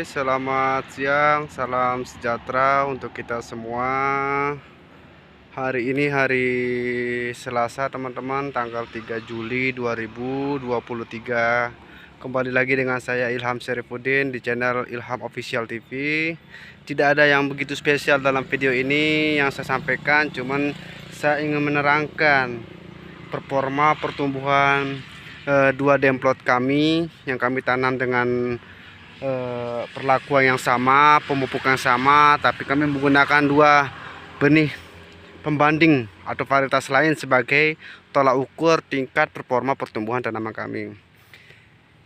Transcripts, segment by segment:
selamat siang, salam sejahtera untuk kita semua. Hari ini hari Selasa teman-teman, tanggal 3 Juli 2023. Kembali lagi dengan saya Ilham Syarifuddin di channel Ilham Official TV. Tidak ada yang begitu spesial dalam video ini yang saya sampaikan, cuman saya ingin menerangkan performa pertumbuhan dua demplot kami yang kami tanam dengan perlakuan yang sama, pemupukan sama, tapi kami menggunakan dua benih pembanding atau varietas lain sebagai tolak ukur tingkat performa pertumbuhan tanaman kami.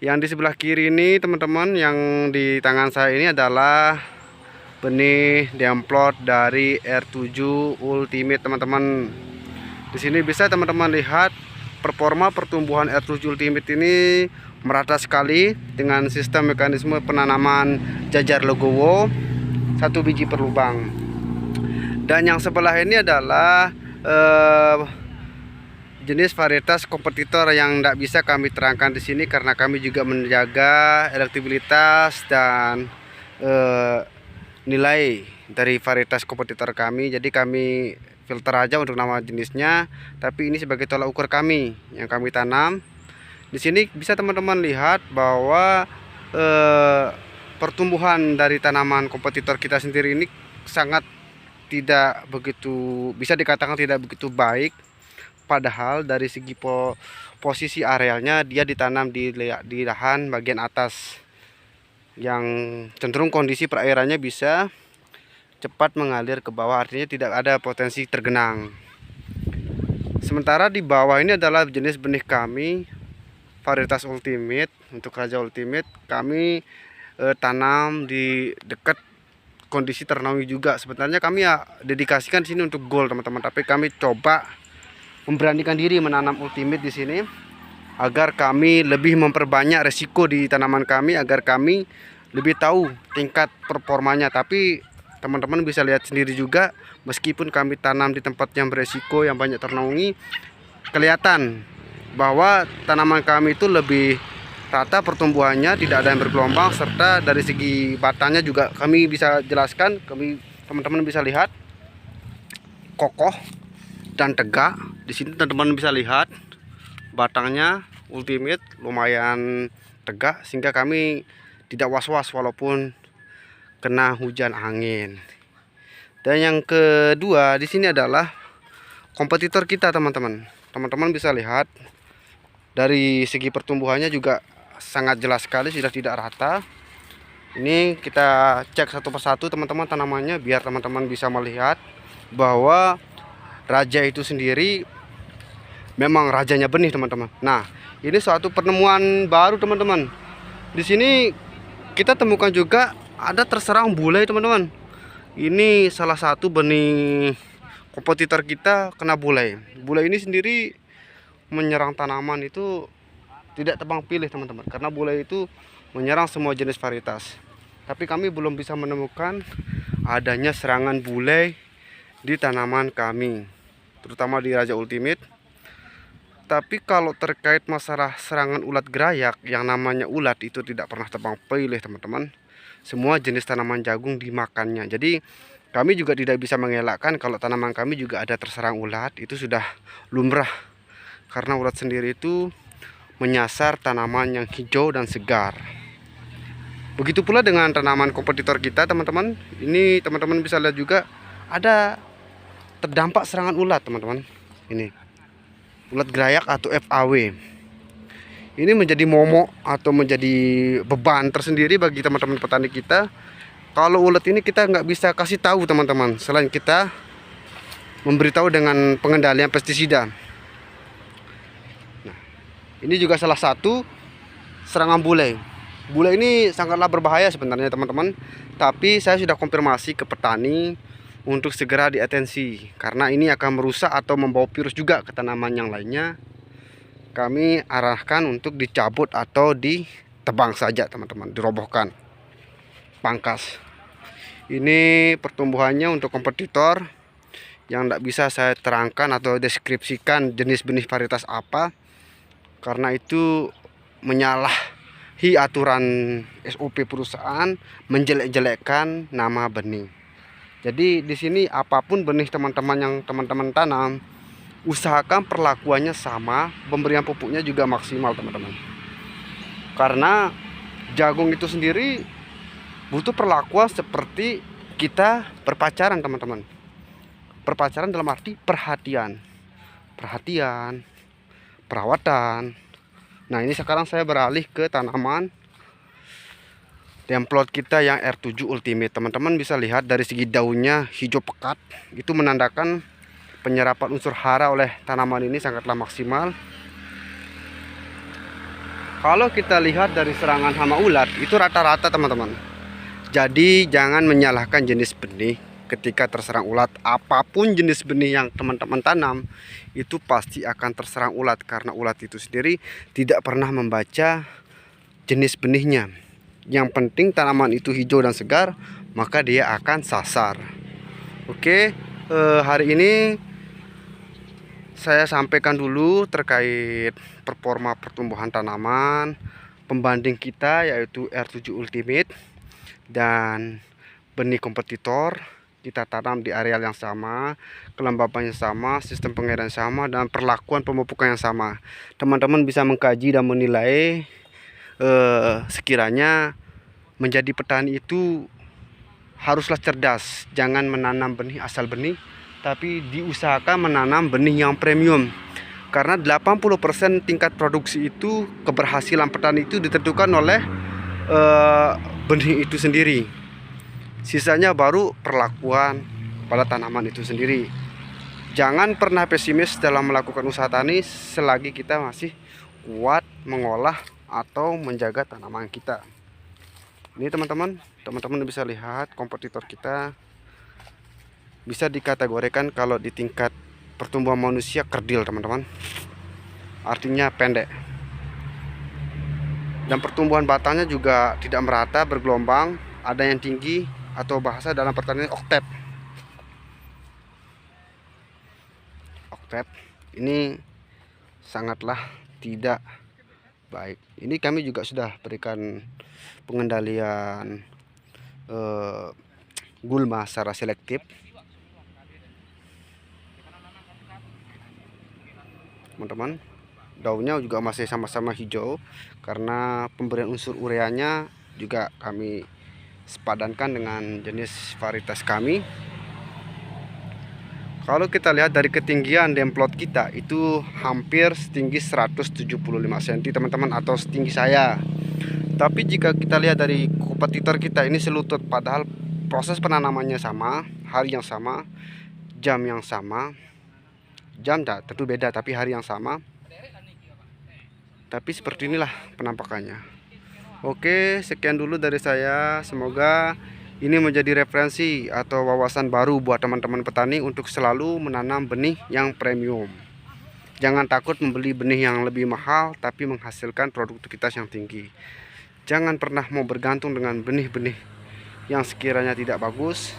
Yang di sebelah kiri ini teman-teman, yang di tangan saya ini adalah benih demplot dari R7 Ultimate teman-teman. Di sini bisa teman-teman lihat performa pertumbuhan R7 Ultimate ini merata sekali dengan sistem mekanisme penanaman jajar legowo, satu biji per lubang. Dan yang sebelah ini adalah jenis varietas kompetitor yang tidak bisa kami terangkan di sini karena kami juga menjaga elektabilitas dan nilai dari varietas kompetitor kami. Jadi kami filter aja untuk nama jenisnya, tapi ini sebagai tolak ukur kami yang kami tanam. Di sini bisa teman-teman lihat bahwa pertumbuhan dari tanaman kompetitor kita sendiri ini sangat tidak begitu, bisa dikatakan tidak begitu baik. Padahal dari segi posisi arealnya dia ditanam di lahan bagian atas yang cenderung kondisi perairannya bisa cepat mengalir ke bawah, artinya tidak ada potensi tergenang. Sementara di bawah ini adalah jenis benih kami varietas Ultimate. Untuk Raja Ultimate kami tanam di dekat kondisi ternaungi juga. Sebenarnya kami ya dedikasikan di sini untuk goal teman-teman, tapi kami coba memberanikan diri menanam Ultimate di sini agar kami lebih memperbanyak resiko di tanaman kami, agar kami lebih tahu tingkat performanya. Tapi teman-teman bisa lihat sendiri juga, meskipun kami tanam di tempat yang beresiko, yang banyak ternaungi, kelihatan bahwa tanaman kami itu lebih rata pertumbuhannya, tidak ada yang bergelombang, serta dari segi batangnya juga kami bisa jelaskan, teman-teman bisa lihat kokoh dan tegak. Di sini teman-teman bisa lihat batangnya Ultimate lumayan tegak sehingga kami tidak was-was walaupun kena hujan angin. Dan yang kedua di sini adalah kompetitor kita teman-teman. Teman-teman bisa lihat dari segi pertumbuhannya juga sangat jelas sekali, sudah tidak rata. Ini kita cek satu persatu teman-teman tanamannya, biar teman-teman bisa melihat bahwa raja itu sendiri memang rajanya benih teman-teman. Nah, ini suatu penemuan baru teman-teman. Di sini kita temukan juga ada terserang bule teman-teman. Ini salah satu benih kompetitor kita kena bule. Bule ini sendiri menyerang tanaman itu tidak tebang pilih teman-teman, karena bule itu menyerang semua jenis varietas. Tapi kami belum bisa menemukan adanya serangan bule di tanaman kami, terutama di Raja Ultimate. Tapi kalau terkait masalah serangan ulat gerayak, yang namanya ulat itu tidak pernah tebang pilih teman-teman. Semua jenis tanaman jagung dimakannya. Jadi kami juga tidak bisa mengelakkan kalau tanaman kami juga ada terserang ulat. Itu sudah lumrah, karena ulat sendiri itu menyasar tanaman yang hijau dan segar. Begitu pula dengan tanaman kompetitor kita teman-teman. Ini teman-teman bisa lihat juga ada terdampak serangan ulat teman-teman. Ini ulat gerayak atau FAW. Ini menjadi momok atau menjadi beban tersendiri bagi teman-teman petani kita. Kalau ulat ini kita nggak bisa kasih tahu teman-teman, selain kita memberitahu dengan pengendalian pestisida. Nah, ini juga salah satu serangan bule. Bule ini sangatlah berbahaya sebenarnya teman-teman. Tapi saya sudah konfirmasi ke petani untuk segera diatensi, karena ini akan merusak atau membawa virus juga ke tanaman yang lainnya. Kami arahkan untuk dicabut atau ditebang saja teman-teman, dirobohkan, pangkas. Ini pertumbuhannya untuk kompetitor yang tidak bisa saya terangkan atau deskripsikan jenis benih varietas apa, karena itu menyalah aturan SOP perusahaan, menjelek-jelekkan nama benih. Jadi di sini apapun benih teman-teman yang teman-teman tanam, usahakan perlakuannya sama, pemberian pupuknya juga maksimal teman-teman. Karena jagung itu sendiri butuh perlakuan seperti kita berpacaran teman-teman. Berpacaran dalam arti perhatian, perawatan. Nah ini sekarang saya beralih ke tanaman demplot kita yang R7 Ultimate. Teman-teman bisa lihat dari segi daunnya hijau pekat, itu menandakan penyerapan unsur hara oleh tanaman ini sangatlah maksimal. Kalau kita lihat dari serangan hama ulat itu rata-rata teman-teman. Jadi jangan menyalahkan jenis benih ketika terserang ulat. Apapun jenis benih yang teman-teman tanam itu pasti akan terserang ulat, karena ulat itu sendiri tidak pernah membaca jenis benihnya. Yang penting tanaman itu hijau dan segar, maka dia akan sasar. Oke, hari ini saya sampaikan dulu terkait performa pertumbuhan tanaman pembanding kita, yaitu R7 Ultimate dan benih kompetitor. Kita tanam di areal yang sama, kelembabannya sama, sistem pengairan sama, dan perlakuan pemupukan yang sama. Teman-teman bisa mengkaji dan menilai sekiranya menjadi petani itu haruslah cerdas. Jangan menanam benih asal benih, tapi diusahakan menanam benih yang premium. Karena 80% tingkat produksi itu, keberhasilan petani itu ditentukan oleh benih itu sendiri. Sisanya baru perlakuan pada tanaman itu sendiri. Jangan pernah pesimis dalam melakukan usaha tani selagi kita masih kuat mengolah atau menjaga tanaman kita. Ini teman-teman bisa lihat kompetitor kita bisa dikategorikan kalau di tingkat pertumbuhan manusia kerdil teman-teman, artinya pendek, dan pertumbuhan batangnya juga tidak merata, bergelombang, ada yang tinggi, atau bahasa dalam pertanian oktet. Ini sangatlah tidak baik. Ini kami juga sudah berikan pengendalian gulma secara selektif. Teman-teman, daunnya juga masih sama-sama hijau karena pemberian unsur ureanya juga kami sepadankan dengan jenis varietas kami. Kalau kita lihat dari ketinggian demplot kita itu hampir setinggi 175 cm teman-teman, atau setinggi saya. Tapi jika kita lihat dari kompetitor kita ini selutut, padahal proses penanamannya sama, hari yang sama, jam yang sama. Jam tentu beda, tapi hari yang sama. Tapi seperti inilah penampakannya. Oke, sekian dulu dari saya. Semoga ini menjadi referensi atau wawasan baru buat teman-teman petani untuk selalu menanam benih yang premium. Jangan takut membeli benih yang lebih mahal tapi menghasilkan produktivitas yang tinggi. Jangan pernah mau bergantung dengan benih-benih yang sekiranya tidak bagus,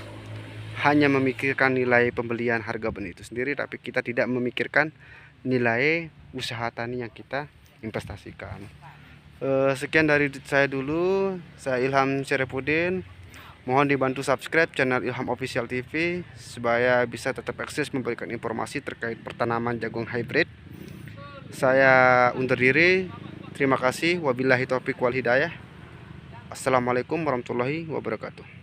hanya memikirkan nilai pembelian harga benih itu sendiri, tapi kita tidak memikirkan nilai usaha tani yang kita investasikan. Sekian dari saya dulu. Saya Ilham Syarifudin. Mohon dibantu subscribe channel Ilham Official TV supaya bisa tetap akses memberikan informasi terkait pertanaman jagung hybrid. Saya undur diri. Terima kasih. Wabillahi taufiq wal hidayah. Assalamualaikum warahmatullahi wabarakatuh.